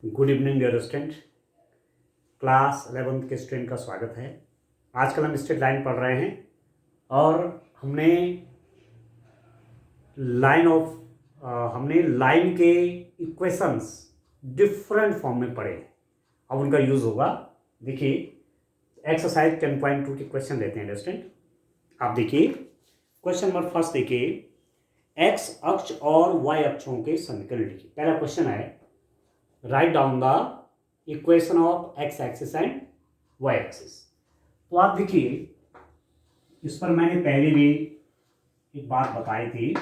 Good evening dear student. Class 11th के student का स्वागत है। आजकल हम स्ट्रेट लाइन पढ़ रहे हैं और हमने लाइन के इक्वेशंस डिफरेंट फॉर्म में पढ़े हैं। अब उनका यूज़ होगा। देखिए एक्सरसाइज 10.2 के क्वेश्चन लेते हैं स्टूडेंट। आप देखिए क्वेश्चन नंबर फर्स्ट देखिए, एक्स अक्ष और वाई अक्षों के समीकरण लिखिए। पहला क्वेश्चन है, write down the equation of x axis and y axis. तो आप देखिए, इस पर मैंने पहले भी एक बात बताई थी।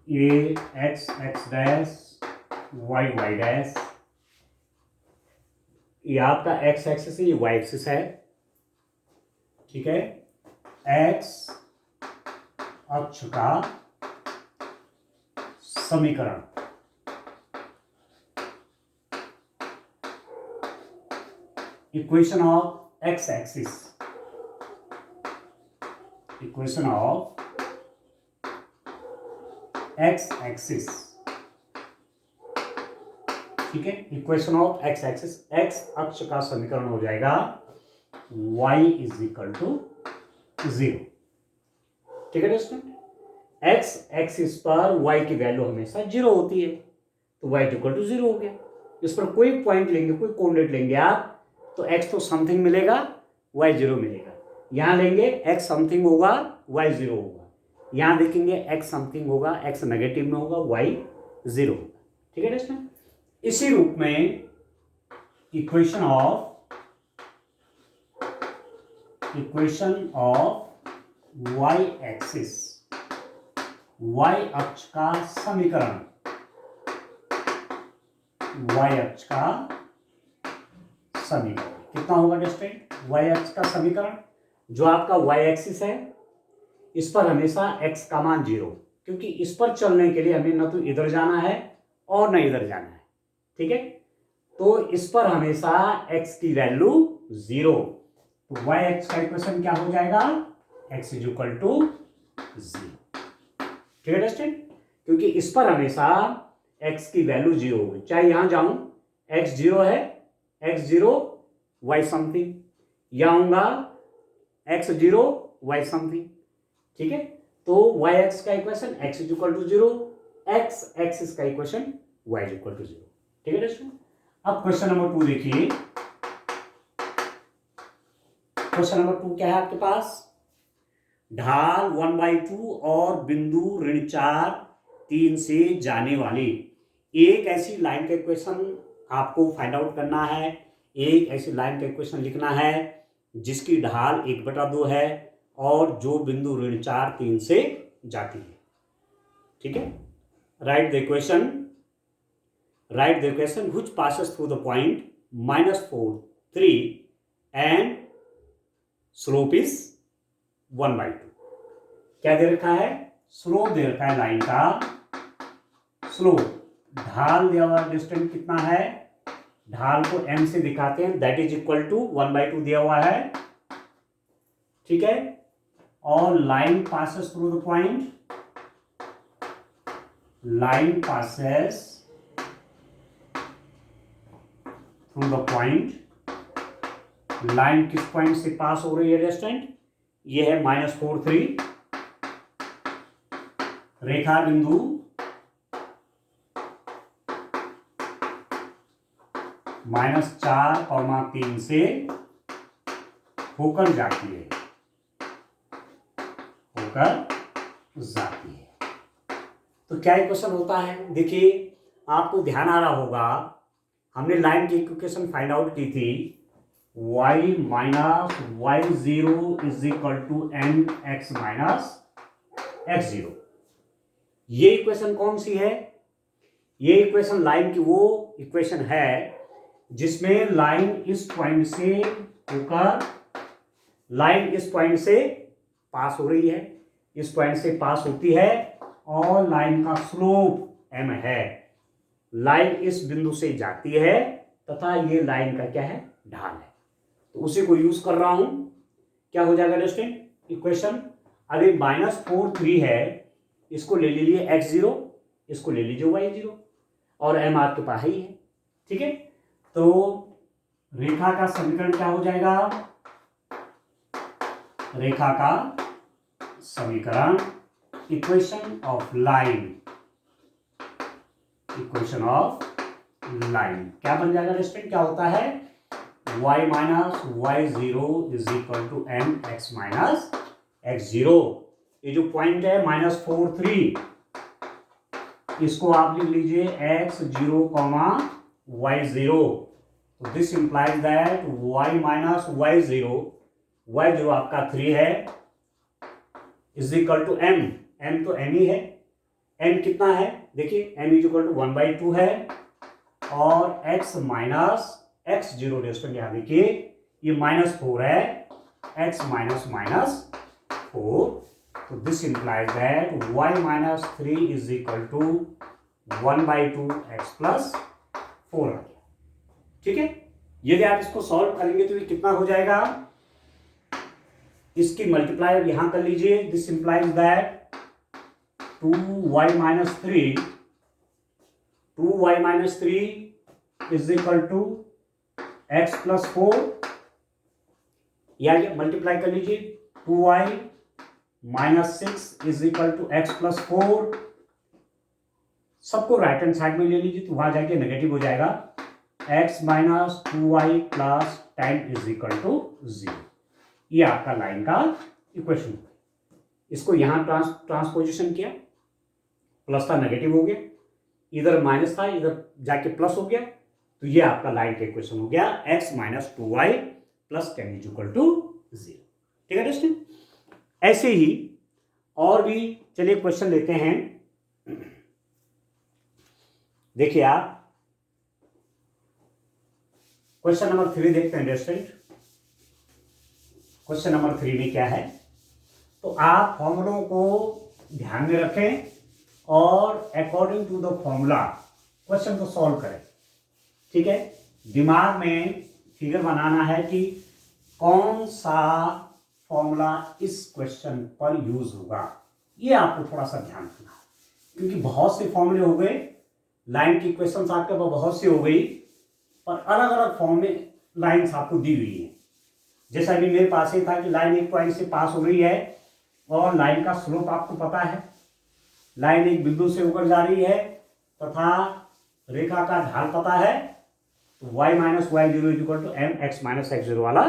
ये x x dash y y dash, ये आपका एक्स एक्सिस है, ये वाई एक्सिस है। ठीक है, एक्स अक्ष का समीकरण equation of x axis, equation of x axis. ठीक है, equation of x axis, X अक्ष का समीकरण हो जाएगा y इज इक्वल टू 0। ठीक है दोस्तों, एक्स एक्सिस पर y की वैल्यू हमेशा 0 होती है, तो y इक्वल टू 0 हो गया। इस पर कोई पॉइंट लेंगे, कोई कोऑर्डिनेट लेंगे आप, तो x तो समथिंग मिलेगा, y 0 मिलेगा। यहां लेंगे x समथिंग होगा, y 0 होगा। यहां देखेंगे x समथिंग होगा, x नेगेटिव में होगा, y 0 होगा। ठीक है दोस्तों, इसी रूप में equation of y axis, y अक्ष का समीकरण, y अक्ष का समीकरण कितना होगा स्टूडेंट? y अक्ष का समीकरण, जो आपका y एक्सिस है, इस पर हमेशा x का मान 0, क्योंकि इस पर चलने के लिए हमें न तो इधर जाना है और न इधर जाना है। ठीक है, तो इस पर हमेशा x की वैल्यू 0, तो y एक्स का इक्वेशन क्या हो जाएगा? x is equal to 0। ठीक है स्टूडेंट, क्योंकि इस पर हमेशा x की वैल्यू 0 होगी। चाहे यहां जाऊं x 0 है, x 0 y समथिंग, यहां आऊंगा x 0 y समथिंग। ठीक है, तो y एक्स का equation x is equal to 0, x axis का equation y is equal to 0। ठीक है दोस्तों, अब क्वेश्चन नंबर 2 देखिए। क्वेश्चन नंबर 2 क्या है आपके पास? ढाल 1/2 और बिंदु ऋण 4 3 से जाने वाली एक ऐसी लाइन का इक्वेशन आपको फाइंड आउट करना है। एक ऐसी लाइन का इक्वेशन लिखना है जिसकी ढाल 1/2 है और जो बिंदु ऋण 4 3 से जाती है। ठीक है, right the equation which passes through the point -4 3 and slope is 1/2। क्या दे रखा है? स्लोप दे रखा है, लाइन का स्लोप। ढाल दिया हुआ डिस्टेंस कितना है? ढाल को m से दिखाते हैं, दैट इज इक्वल टू 1/2 दिया हुआ है। ठीक है, और line passes through the point, line passes through the point, line किस पॉइंट से पास हो रही है रेस्टेंट? ये है -4 3, रेखा बिंदु -4, 3 से होकर जाती है, तो क्या इक्वेशन होता है? देखिए, आपको ध्यान आ रहा होगा, हमने लाइन की इक्वेशन फाइंड आउट की थी, y minus y0 is equal to mx minus x0। ये इक्वेशन कौन सी है? ये इक्वेशन लाइन की वो इक्वेशन है जिसमें लाइन इस पॉइंट से होकर, लाइन इस पॉइंट से पास हो रही है, इस पॉइंट से पास होती है और लाइन का स्लोप m है। लाइन इस बिंदु से जाती है तथा ये लाइन का क्या है? ढाल है। तो उसी को यूज कर रहा हूं। क्या हो जाएगा दोस्तों इक्वेशन? अभी -4 3 है, इसको ले लीजिए x0, इसको ले लीजिए y0। और m आपके पास ही है। ठीक है, तो रेखा का समीकरण क्या हो जाएगा? रेखा का समीकरण, equation of line, equation of line क्या बन जाएगा स्टूडेंट? क्या होता है? y minus Y zero is equal to m x minus x zero. ये जो पॉइंट है -4 3, इसको आप लिख लीजिए x zero comma Y zero. तो this implies that y minus Y zero, Y zero आपका 3 है, is equal to m, m तो m ही है। m कितना है? देखिए m इज इक्वल टू 1/2 है, और x minus x zero restaurant यहाँ देखिए ये -4 है, x माइनस माइनस 4। तो this implies that y minus 3 is equal to 1/2 x plus 4 आ गया। ठीक है, यदि आप इसको सॉल्व करेंगे तो ये कितना हो जाएगा? इसकी मल्टीप्लाई यहां कर लीजिए। This implies that 2y minus 3 is equal to x plus 4, या मल्टीप्लाई कर लीजिए 2y minus 6 is equal to x plus 4। सबको राइट हैंड साइड में ले लीजिए तो वहां जाके नेगेटिव हो जाएगा, x minus 2y plus 10 is equal to 0। ये आपका लाइन का इक्वेशन। इसको यहां ट्रांसपोजिशन किया, प्लस था नेगेटिव हो गया, इधर माइनस था इधर जाके प्लस हो गया, तो ये आपका लाइन का इक्वेशन हो गया x minus 2y plus 10 is equal to 0। ठीक है दोस्तों, ऐसे ही और भी चलिए क्वेश्चन लेते हैं। देखिए आप क्वेश्चन नंबर 3 देखते हैं दोस्तों। क्वेश्चन नंबर 3 में क्या है, तो आप फॉर्मूलों को ध्यान में रखें और according to the formula question को सॉल्व करें। ठीक है, दिमाग में फिगर बनाना है कि कौन सा फॉर्मूला इस क्वेश्चन पर यूज होगा, ये आपको थोड़ा सा ध्यान रखना है, क्योंकि बहुत से फॉर्मूले हो गए, लाइन की क्वेश्चंस आपके पास बहुत सी हो गई, पर अलग अलग फॉर्म में लाइन्स आपको दी हुई है। जैसा अभी मेरे पास ही था कि लाइन एक पॉइंट से पास हो रही है और लाइन का स्लोप आपको पता है, लाइन एक बिंदु से होकर जा रही है तथा रेखा का ढाल पता है, तो y minus Y zero is equal to m x minus x zero वाला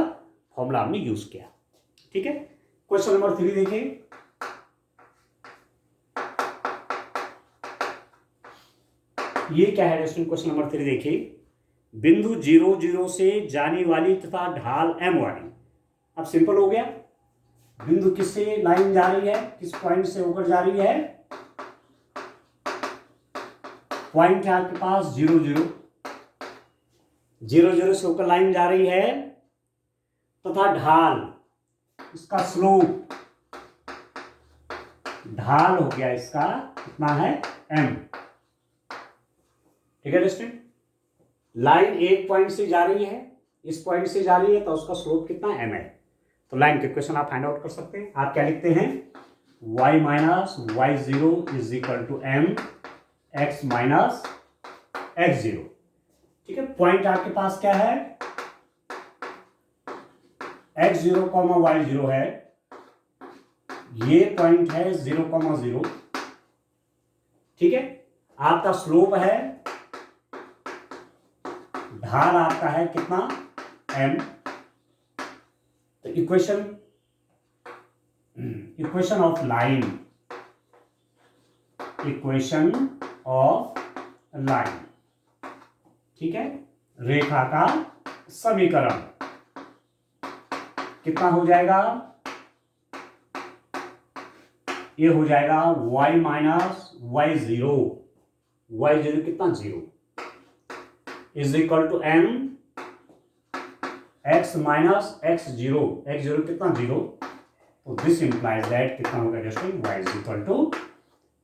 फॉर्मूला हमने यूज किया। ठीक है, क्वेश्चन नंबर 3 देखिए। ये क्या है दोस्तों? क्वेश्चन नंबर 3 देखिए, बिंदु 0 0 से जाने वाली तथा ढाल m वाली। अब सिंपल हो गया, बिंदु किससे लाइन जा रही है, किस पॉइंट से होकर जा रही है? पॉइंट है आपके पास 0 0 0 0 से होकर लाइन जा रही है तथा ढाल, इसका स्लोप, ढाल हो गया इसका कितना है? m। ठीक है दोस्तों, लाइन एक पॉइंट से जा रही है, इस पॉइंट से जा रही है, तो उसका स्लोप कितना m है। तो लाइन के इक्वेशन आप फाइंड आउट कर सकते हैं। आप क्या लिखते हैं? y minus Y zero is equal to m x minus x zero. ठीक है, पॉइंट आपके पास क्या है? X zero comma Y zero है, ये पॉइंट है 0,0। ठीक है, आपका स्लोप है, ढाल आपका है कितना? m। तो equation of line, equation of line, ठीक है, रेखा का समीकरण कितना हो जाएगा? ये हो जाएगा y minus Y zero, Y zero कितना? 0 is equal to m x minus x zero, x zero कितना? 0। तो दिस इंप्लाइज दैट कितना होगा दोस्तों? y is equal to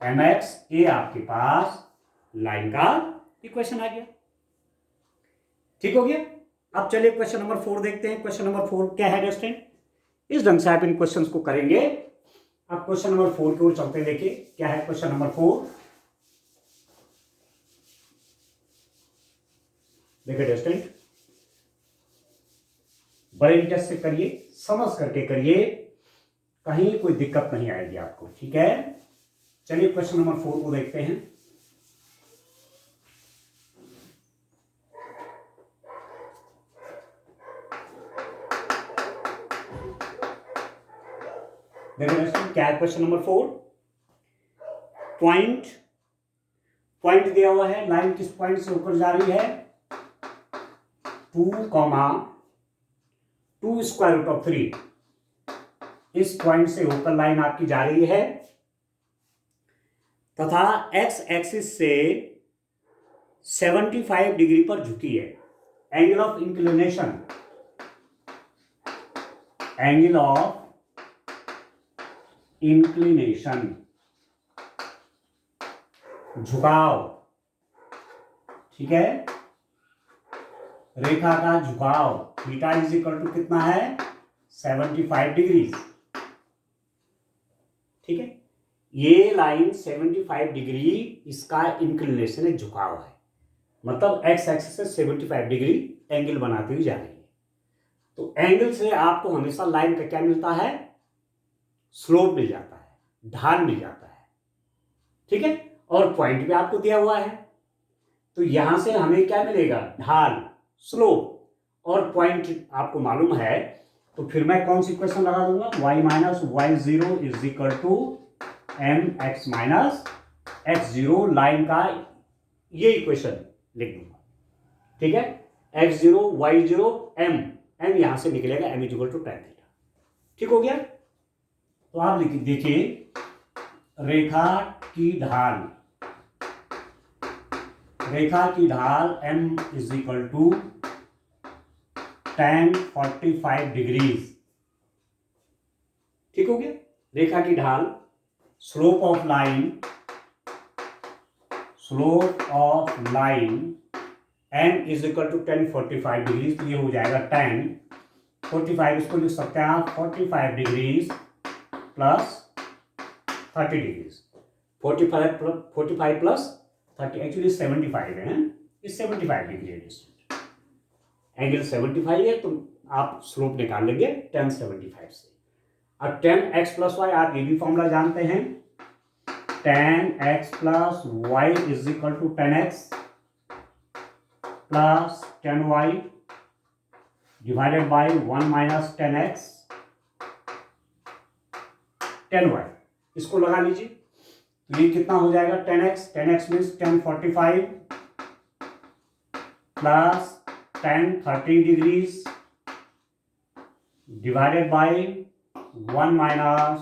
mx। ये आपके पास लाइन का इक्वेशन आ गया। ठीक हो गया। अब चलिए क्वेश्चन नंबर 4 देखते हैं। क्वेश्चन नंबर 4 क्या है दोस्तों? इस ढंग से आप इन क्वेश्चंस को करेंगे। अब क्वेश्चन नंबर 4 की ओर चलते हैं। देखिए क्या है क्वेश्चन नंबर 4। देखिए स्टूडेंट, बड़े इंटरेस्ट से करिए, समझ करके करिए, कहीं कोई दिक्कत नहीं आएगी आपको, ठीक है। चलिए क्वेश्चन नंबर 4 को देखते हैं। देखिए क्या है क्वेश्चन नंबर 4। पॉइंट दिया हुआ है, लाइन किस पॉइंट से ऊपर जा रही है, 2, 2 स्क्वायर रूट ऑफ 3, इस पॉइंट से ऊपर लाइन आपकी जा रही है तथा एक्स एक्सिस से 75 डिग्री पर झुकी है। Angle of inclination, angle of inclination, झुकाव, ठीक है, रेखा का झुकाव थीटा इज इक्वल टू कितना है, 75 डिग्री, ठीक है। ये लाइन 75 डिग्री इसका इंक्लिनेशन है, झुकाव है, मतलब एक्स एक्सिस से 75 डिग्री एंगल बनाती हुई जा रही है। तो एंगल से आपको हमेशा लाइन का क्या मिलता है, स्लोप मिल जाता है, ढाल मिल जाता है, ठीक है। और पॉइंट भी आपको दिया हुआ है, तो यहां से हमें क्या मिलेगा, ढाल, स्लोप, और पॉइंट आपको मालूम है। तो फिर मैं कौन सी इक्वेशन लगा दूंगा, y minus Y zero is equal to m x minus x zero, line का ये इक्वेशन लिख दूंगा, ठीक है। X zero Y zero m, m यहां से निकलेगा m is equal to tan theta, ठीक हो गया। तो आप देखिए, रेखा की ढाल, रेखा की ढाल m is equal to tan 45 degrees, ठीक हो गया। रेखा की ढाल, slope of line, slope of line m is equal to tan 45 degrees, तो ये हो जाएगा tan 45, इसको लिख सकते हैं आप 45 degrees plus 30 degrees, 45 plus 30, actually 75 है, ये 75 डिग्री है, एंगल 75 है, तो आप स्लोप निकाल लेंगे tan 75 से। अब tan x प्लस वाई, आप ये भी फॉर्मूला जानते हैं, tan x plus y is equal to tan x plus tan y divided by 1 minus tan x tan y, इसको लगा लीजिए, तो ये कितना हो जाएगा, tan x means tan 45 plus tan 30 degrees divided by 1 minus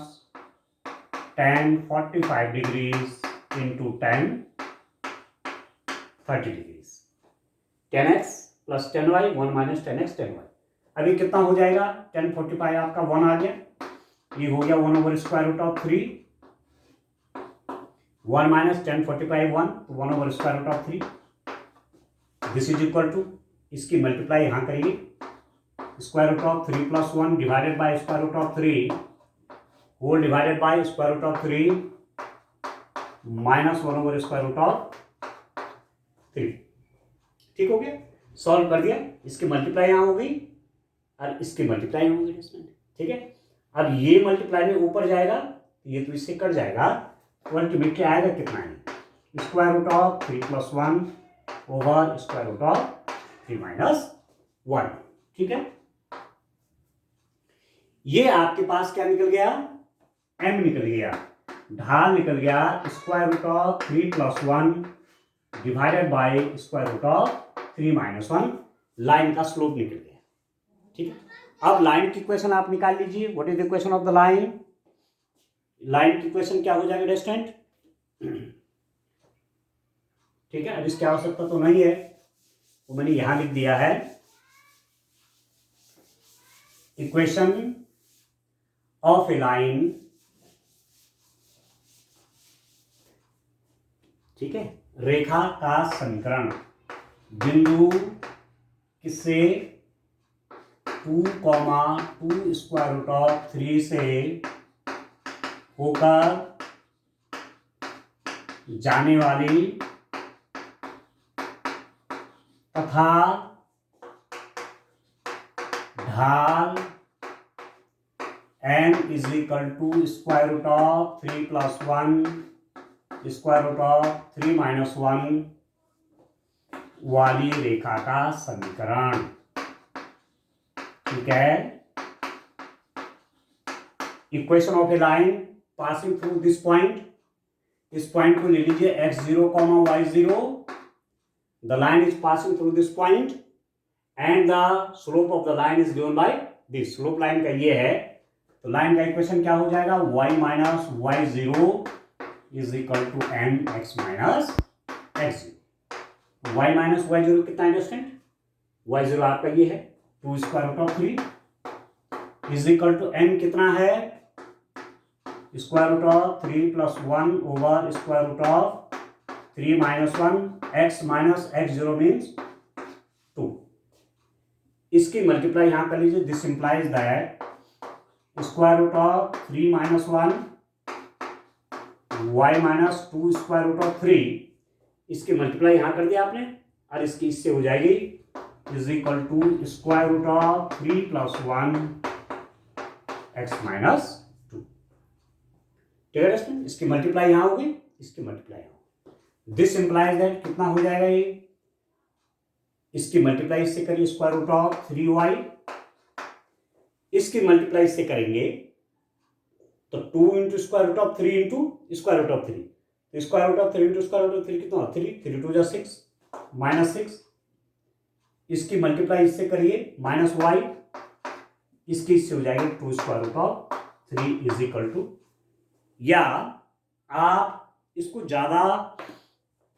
tan 45 degrees into tan 30 degrees, tan x plus tan y, 1 minus tan x tan y। अभी कितना हो जाएगा, tan 45 आपका 1 आ गया, ये हो गया 1 over square root of 3, 1 minus tan 45 1, तो 1 over square root of 3, this is equal to, इसकी मल्टीप्लाई यहां करिए, square root of 3 plus 1 divided by square root of 3 whole divided by square root of 3 minus 1 over square root of 3, ठीक हो गया। Solve कर दिया, इसकी मल्टीप्लाई यहां हो गई और इसकी मल्टीप्लाई यहां हो गई, ठीक है। अब ये मल्टीप्लाई में ऊपर जाएगा, ये तो इससे कट जाएगा, तो अल्टीमेटली आएगा कितना है, square root of 3 plus 1 over square root of 3 minus 1, ठीक है। ये आपके पास क्या निकल गया, m निकल गया, ढाल निकल गया square root of 3 plus 1 divided by square root of 3 minus 1, line का स्लोप निकल गया, ठीक है। अब लाइन की इक्वेशन आप निकाल लीजिए, what is the equation of the line, line की इक्वेशन क्या हो जाएगा स्टूडेंट, ठीक है। अब इसकी आवश्यकता तो नहीं है, वो मैंने यहां लिख दिया है, इक्वेशन ऑफ ए लाइन, ठीक है, रेखा का समीकरण, बिंदु किससे 2, 2 स्क्वायर रूट ऑफ 3 से होकर जाने वाली तथा ढाल n is equal to square root of 3 plus 1 square root of 3 minus 1 वाली रेखा का समीकरण। ठीक है, equation of a line passing through this point, इस पॉइंट को ले लीजिए x0, y0, the line is passing through this point and the slope of the line is given by this. Slope line का ये है, तो लाइन का equation क्या हो जाएगा, y minus y0 is equal to mx minus x0। y minus y0 कितना है स्टूडेंट, y0 आपका ये है 2 square root of 3 is equal to m कितना है, square root of 3 plus 1 over square root of 3 minus 1 x minus x0 means 2। इसकी multiply यहां कर लीजिए, this implies that square root of 3 minus 1 y minus 2 square root of 3, इसकी multiply यहां कर दिया आपने और इसकी इससे हो जाएगी is equal to square root of 3 plus 1 x minus 2। ठीक है स्टूडेंट, इसकी मल्टीप्लाई यहां होगी, इसकी मल्टीप्लाई यहां। दिस इंप्लाइज दैट कितना हो जाएगा ये, इसकी मल्टीप्लाई इससे करिए स्क्वायर रूट ऑफ 3y, इसकी मल्टीप्लाई इससे करेंगे तो 2 into square root of 3 into square root of 3, तो square root of 3 into square root of 3 कितना, 3 2 जा 6 माइनस 6, इसकी मल्टीप्लाई इससे करिए माइनस y, इसकी इससे हो जाएगी 2 square root of 3 is equal to, या आप इसको ज्यादा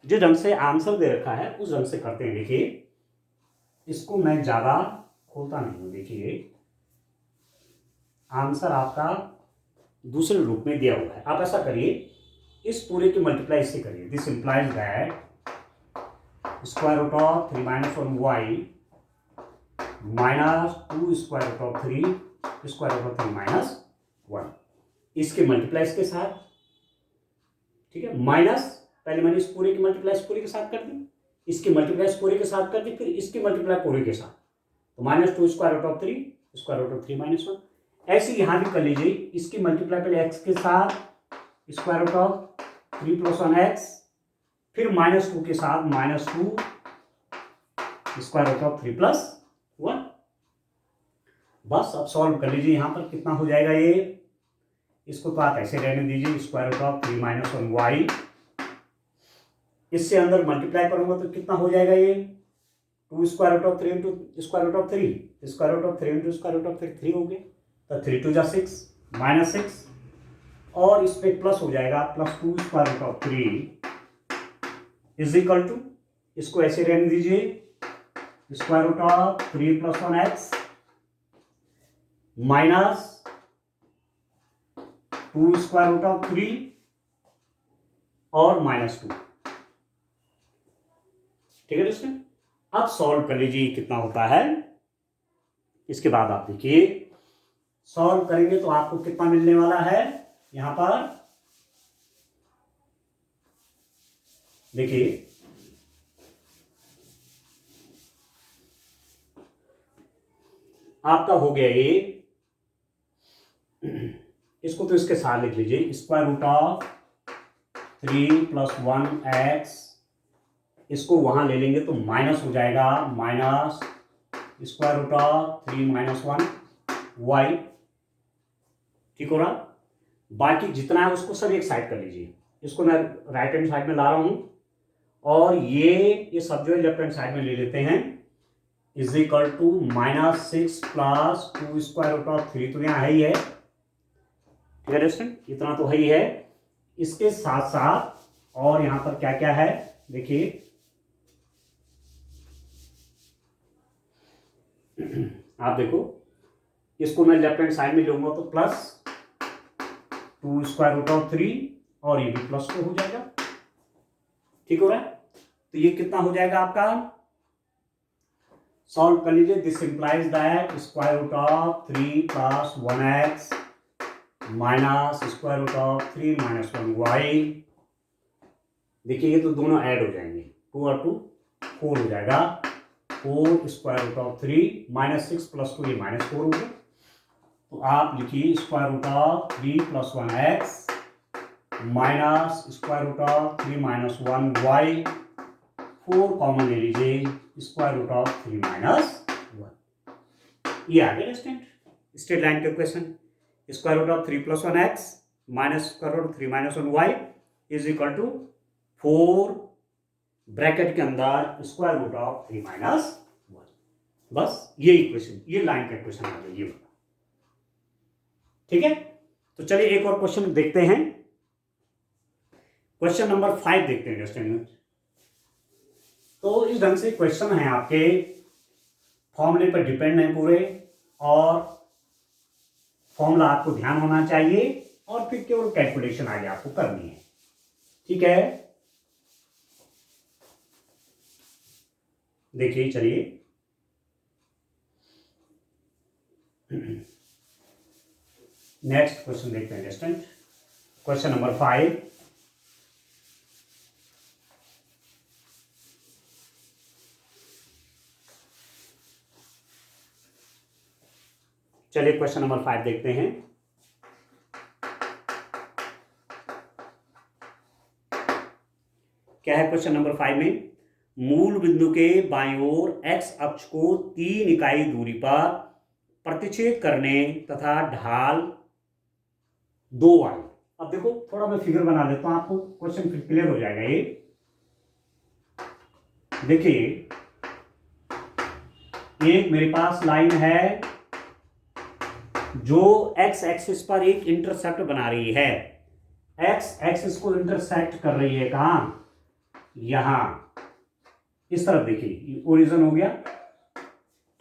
जिस ढंग से आंसर दे रखा है उस ढंग से करते हैं। देखिए इसको मैं ज्यादा खोलता नहीं हूं, देखिए आंसर आपका दूसरे रूप में दिया हुआ है, आप ऐसा करिए इस पूरे की मल्टीप्लाई इससे करिए, this implies that square root of 3 minus 1 y minus 2 square root of 3 square root of 3 minus 1, इसके मल्टीप्लाई इसके साथ, ठीक है, माइनस पहले मैंने इस पूरे की मल्टीप्लाई इस पूरे के साथ कर दी, इसकी मल्टीप्लाई इस पूरे के साथ कर दी, फिर इसकी मल्टीप्लाई पूरे के साथ, तो minus 2 square root of 3 square root of 3 minus 1। ऐसे यहां भी कर लीजिए, इसकी मल्टीप्लाई पहले x के साथ square root of 3 plus 1x, फिर माइनस 2 के साथ minus 2 square root of 3 plus 1। बस अब सॉल्व कर लीजिए, यहां पर कितना हो जाएगा ये, इसको तो आप ऐसे रहने दीजिए square root of 3 minus 1 y, इससे अंदर मल्टीप्लाई करूंगा तो कितना हो जाएगा ये 2 square root of 3 into square root of 3 square root of 3 into square root of 3 हो गए, तो 3 2 जा 6 माइनस 6, और इस पे प्लस हो जाएगा plus 2 square root of 3 is equal to, इसको ऐसे रहने दीजिए square root of 3 plus 1x minus 2 square root of 3 और माइनस 2। ठीक है दोस्तों, अब सॉल्व कर लीजिए कितना होता है, इसके बाद आप देखिए सॉल्व करेंगे तो आपको कितना मिलने वाला है, यहां पर देखिए आपका हो गया ये, इसको तो इसके साथ लिख लीजिए square root of 3 plus 1x, इसको वहां ले लेंगे तो माइनस हो जाएगा minus square root of 3 minus 1 y, ठीक हो रहा। बाकी जितना है उसको सब एक साइड कर लीजिए, इसको मैं राइट हैंड साइड में ला रहा हूं, और ये सब जो है लेफ्ट हैंड साइड में ले लेते हैं, is equal to minus 6 plus 2 square root of 3, तो यहाँ है ही है, ठीक है दोस्तों, इतना तो है ही है। इसके साथ साथ और यहां पर क्या क्या है देखिए, आप देखो इसको मैं लेफ्ट हैंड साइड में लूंगा तो प्लस 2 स्क्वायर रूट ऑफ 3, और ये भी प्लस 2 हो जाएगा, ठीक हो रहा है। तो ये कितना हो जाएगा आपका, सॉल्व कर लीजिए, this implies that square root of 3 plus 1x minus square root of 3 minus 1y, देखिए ये तो दोनों ऐड हो जाएंगे, 2 और 2 4 हो जाएगा, 4 square root of 3 minus 6 plus 2 ये माइनस 4 हो गया। तो आप लिखिए square root of 3 plus 1x minus square root of 3 minus 1y, 4 common ले लीजिए, स्क्वायर रूट ऑफ 3 माइनस 1। ये आ गया स्ट्रेट लाइन के question. Square root of 3 plus 1x minus square root 3 minus 1y is equal to 4 bracket के अंदर square root of 3 minus 1। बस ये इक्वेशन, ये लाइन का क्वेश्चन आ गया, ये वाला। ठीक है, तो चलिए एक और क्वेश्चन देखते हैं। क्वेश्चन नंबर 5 देखते हैं स्टूडेंट। तो इस ढंग से क्वेश्चन है आपके, फॉर्मूले पर डिपेंड है पूरे, और फॉर्मूला आपको ध्यान होना चाहिए, और फिर केवल कैलकुलेशन आगे आपको करनी है। ठीक है, देखिए चलिए नेक्स्ट क्वेश्चन देखते हैं स्टूडेंट। Question number 5। चलिए क्वेश्चन नंबर 5 देखते हैं। क्या है क्वेश्चन नंबर 5 में? मूल बिंदु के बाईं ओर x अक्ष को 3 इकाई दूरी पर प्रतिच्छेद करने तथा ढाल 2y। अब देखो थोड़ा मैं फिगर बना देता हूं, आपको क्वेश्चन फिर क्लियर हो जाएगा। ये देखिए, एक मेरे पास लाइन है जो x एक्सिस पर एक इंटरसेक्ट बना रही है। x एक्सिस को इंटरसेक्ट कर रही है कहां? यहां इस तरफ। देखिए ओरिजिन हो गया,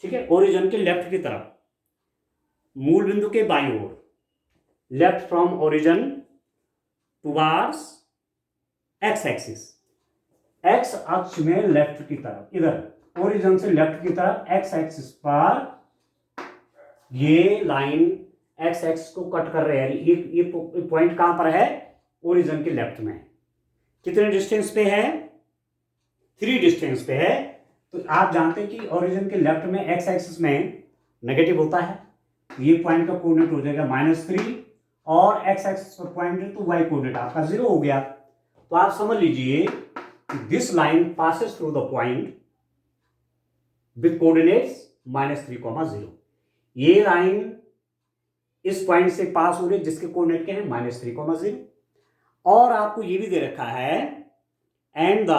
ठीक है, ओरिजिन के लेफ्ट की तरफ, मूल बिंदु के बाईं ओर, left from origin towards X axis, X अक्ष में लेफ्ट की तरफ, इधर ओरिजिन से लेफ्ट की तरफ एक्स एक्सिस पर ये लाइन एक्स एक्सिस को कट कर रहे हैं। ये पॉइंट कहां पर है? ओरिजिन के लेफ्ट में। कितने डिस्टेंस पे है? 3 डिस्टेंस पे है। तो आप जानते हैं कि ओरिजिन के लेफ्ट में एक्स एक्सिस में नेगेटिव होता है, ये पॉइंट का कोऑर्डिनेट हो जाएगा -3, और एक्स एक्सिस पर पॉइंट है तो वाई कोऑर्डिनेट आपका 0 हो गया। तो आप समझ लीजिए this line passes through the point with coordinates -3, 0। ये लाइन इस पॉइंट से पास हो रही है जिसके कोऑर्डिनेट क्या है? -3, 0। और आपको ये भी दे रखा है and the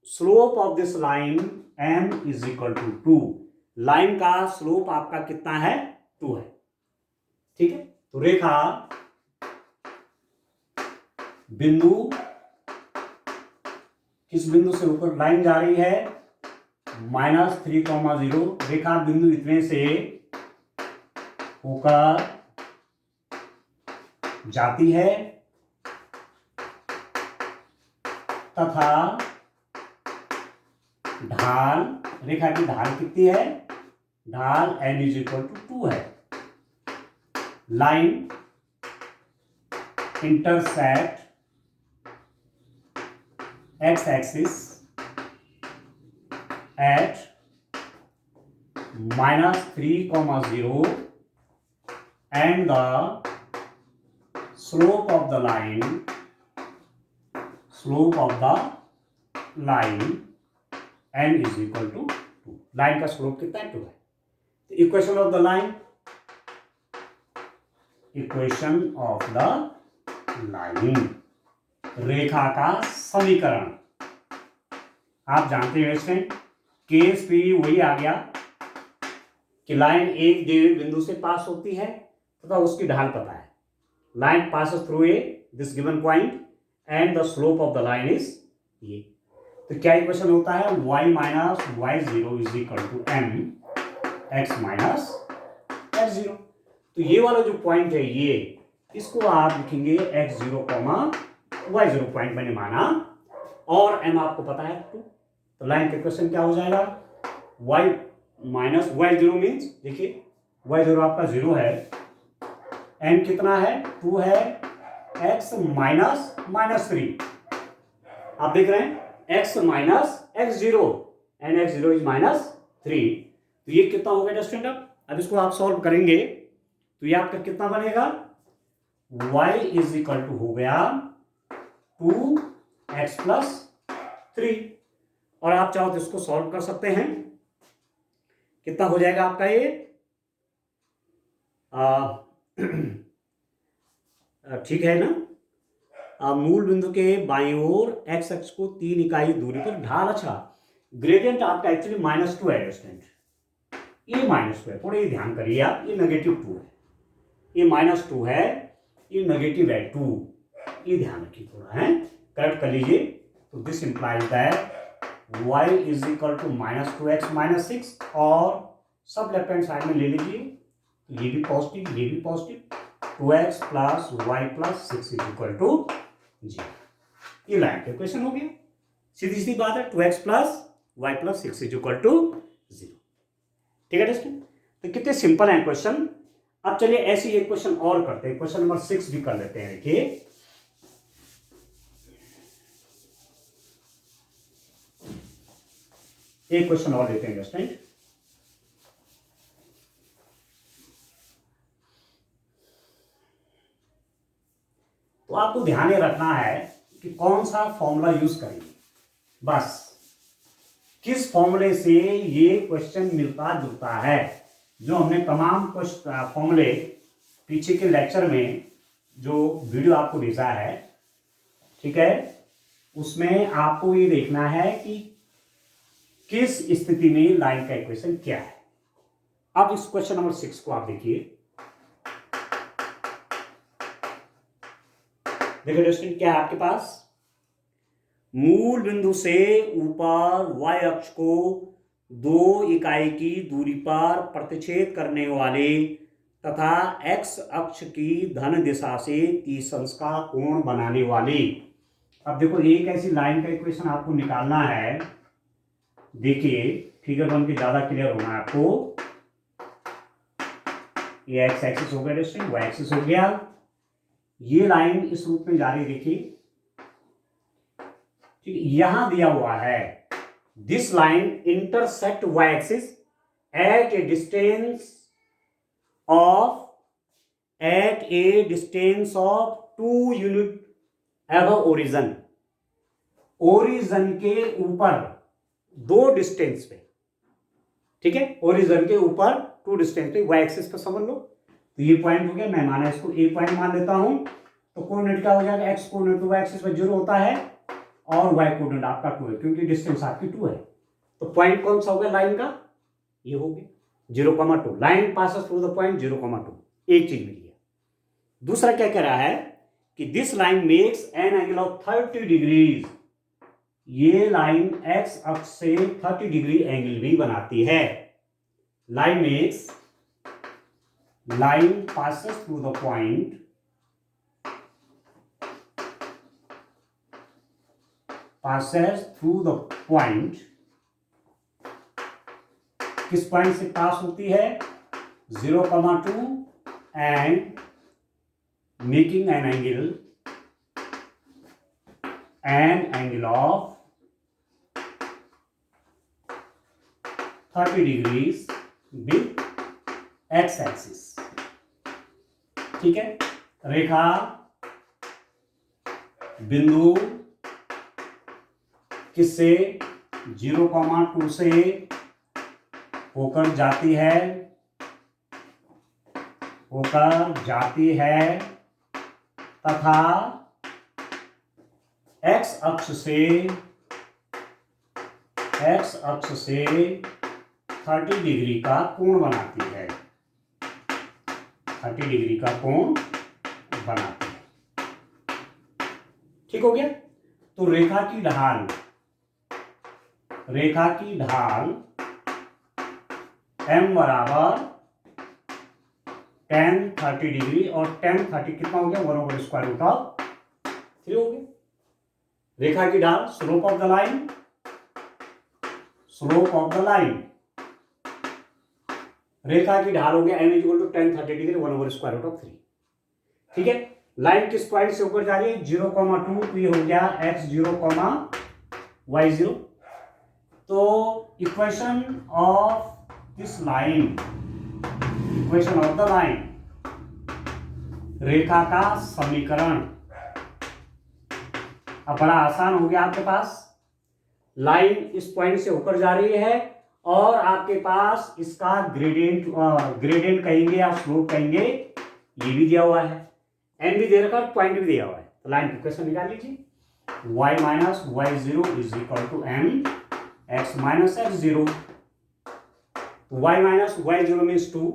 slope of this line m is equal to 2। Line का स्लोप आपका कितना है? 2 है। ठीक है, तो रेखा बिंदु, किस बिंदु से ऊपर लाइन जा रही है? -3, 0। रेखा बिंदु इतने से होकर जाती है तथा ढाल, रेखा की ढाल कितनी है? ढाल n इज इक्वल टू 2 है। Line intersect x axis at -3, 0 and the slope of the line n is equal to 2। Line का स्लोप कितना है? 2 है। Equation of the line, equation of the line, रेखा का समीकरण। आप जानते हैं वैसे केस भी वही आ गया कि लाइन एक बिंदु से पास होती है तथा उसकी ढाल पता है। Line passes through this given point and the slope of the line is ये। तो क्या इक्वेशन होता है? y minus y0 is equal to m x minus x0। तो ये वाला जो पॉइंट है ये, इसको आप लिखेंगे x0, y0 पॉइंट मैंने माना, और m आपको पता है 2। तो लाइन का इक्वेशन क्या हो जाएगा? y माइनस y0 मीन्स, देखिए y0 आपका 0 है, m कितना है? 2 है, x माइनस -3। आप देख रहे हैं x minus x0 and x0 is -3। 3। तो ये कितना हो गया स्टूडेंट? अब इसको आप सॉल्व करेंगे तो ये आपका कितना बनेगा? y इज इक्वल टू हो गया 2x प्लस 3। और आप चाहो तो इसको सॉल्व कर सकते हैं। कितना हो जाएगा आपका ये? ठीक है ना? मूल बिंदु के बाईं ओर x अक्ष को 3 इकाई दूरी पर ढाल। अच्छा, ग्रेडियंट आपका एक्चुअली -2 है स्टूडेंट। ये -2 है, थोड़ा ये ध्यान करिए आप। ये -2 है, ये -2 है, ये नेगेटिव है 2। ये ध्यान रखिए थोड़ा, है करेक्ट कर लीजिए। तो this implies that y is equal to -2x-6। और सब लेफ्ट हैंड साइड में ले लीजिए, तो ये भी पॉजिटिव, ये भी positive. 2x plus y plus 6 is equal to 0। ये लाइन का क्वेश्चन हो गया। सीधी सीधी बात है, 2x plus y plus 6 is equal to 0। ठीक है दोस्तों? तो कितने सिंपल है क्वेश्चन। अब चलिए ऐसे एक क्वेश्चन और करते हैं, क्वेश्चन नंबर 6 भी कर लेते हैं। देखिए, एक क्वेश्चन और लेते हैं स्टूडेंट। तो आपको ध्यान में रखना है कि कौन सा फॉर्मूला यूज करेंगे। बस किस फॉर्मूले से ये क्वेश्चन मिलता जुलता है। जो हमने तमाम फॉर्मूले पीछे के लेक्चर में जो वीडियो आपको भेजा है, ठीक है, उसमें आपको ये देखना है कि किस स्थिति में लाइन का इक्वेशन क्या है। अब इस क्वेश्चन नंबर 6 को आप देखिए। देखो दोस्तों, क्या है आपके पास? मूल बिंदु से ऊपर y अक्ष को 2 इकाई की दूरी पर प्रतिच्छेद करने वाले तथा x अक्ष की धन दिशा से 30 अंश का कोण बनाने वाली। अब देखो, एक ऐसी लाइन का इक्वेशन आपको निकालना है। देखिए, फिगर बन के ज्यादा क्लियर होना है आपको। ये x एक्सिस हो गया दोस्तों, y एक्सिस हो गया। ये लाइन इस रूप में जा रही, देखिए, ठीक, यहां दिया हुआ है this line intersect y axis at A distance of 2 unit above origin. Origin के ऊपर 2 डिस्टेंस पे, ठीक है, ओरिजन के ऊपर 2 डिस्टेंस पे y एक्सिस पे समझ लो। तो ये पॉइंट हो गया, मैं माना इसको ए पॉइंट मान लेता हूं। तो कोऑर्डिनेट क्या हो जाएगा? x कोऑर्डिनेट y एक्सिस पे 0 होता है और y कोऑर्डिनेट आपका 2 है, क्योंकि डिस्टेंस आपकी 2 है। तो पॉइंट कौन सा हो गया लाइन का? ये हो गया 0,2। Line passes through the point 0,2। एक चीज मिली है। दूसरा क्या कह रहा है कि this line makes an angle of 30 degrees. ये लाइन x अक्ष से 30 डिग्री एंगल भी बनाती है। Line passes through the point किस पॉइंट से पास होती है? 0,2 and making an angle of 30 degrees with x axis. ठीक है, रेखा बिंदु किससे? 0,2 से होकर जाती है तथा x अक्ष से 30 डिग्री का कोण बनाती है। 30 डिग्री का कोण बनाती है। ठीक हो गया। तो रेखा की ढाल m बराबर tan 30 डिग्री, और tan 30 कितना हो गया? 1/√3 हो गया। रेखा की ढाल, स्लोप ऑफ द लाइन, रेखा की ढाल हो गया m = tan 30 डिग्री 1/√3। ठीक है, लाइन किस पॉइंट से ऊपर जा रही है? 0,2। तो ये हो गया x0, y0। तो equation of this line, equation of the line, रेखा का समीकरण। अब बड़ा आसान हो गया आपके पास। लाइन इस पॉइंट से होकर जा रही है और आपके पास इसका ग्रेडियंट कहेंगे या स्लोप कहेंगे, ये भी दिया हुआ है, एन भी दे रखा है, पॉइंट भी दिया हुआ है। तो लाइन की इक्वेशन निकाल लीजिए। y minus Y zero is equal to m x minus x zero. y minus Y zero means 2,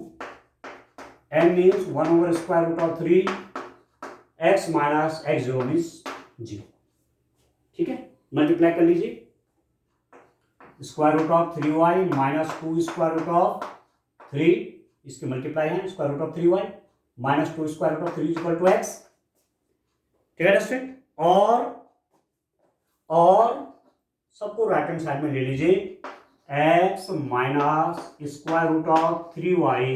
m means 1 over square root of 3, x minus x zero means 0। ठीक है, मल्टीप्लाई कर लीजिए। Square root of 3y minus 2 square root of 3, इसके multiply है, square root of 3y minus 2 square root of 3 इक्वल to x। ठीक है student, और सबको राइट हैंड साइड में ले लीजिए। x minus square root of 3y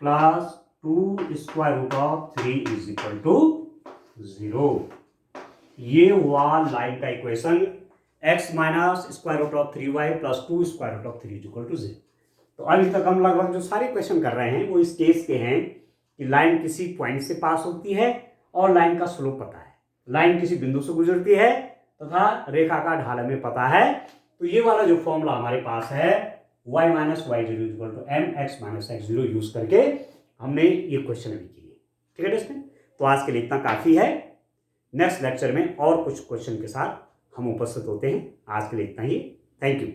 plus 2 square root of 3 is equal to 0। ये हुआ लाइन का equation, x minus square root of 3y plus 2 square root of 3 is equal to 0। तो अभी तक हम लगभग जो सारे क्वेश्चन कर रहे हैं वो इस केस के हैं कि लाइन किसी पॉइंट से पास होती है और लाइन का स्लोप पता है, लाइन किसी बिंदु से गुजरती है तथा रेखा का ढाल हमें पता है। तो ये वाला जो फॉर्मूला हमारे पास है y minus Y zero equal to m x minus x zero use करके हमने ये क्वेश्चन अभी किए। ठीक है दोस्तों, तो आज के लिए इतना काफी है। नेक्स्ट लेक्चर में और कुछ क्वेश्चन के साथ हम उपस्थित होते हैं। आज के लिए इतना ही। Thank you.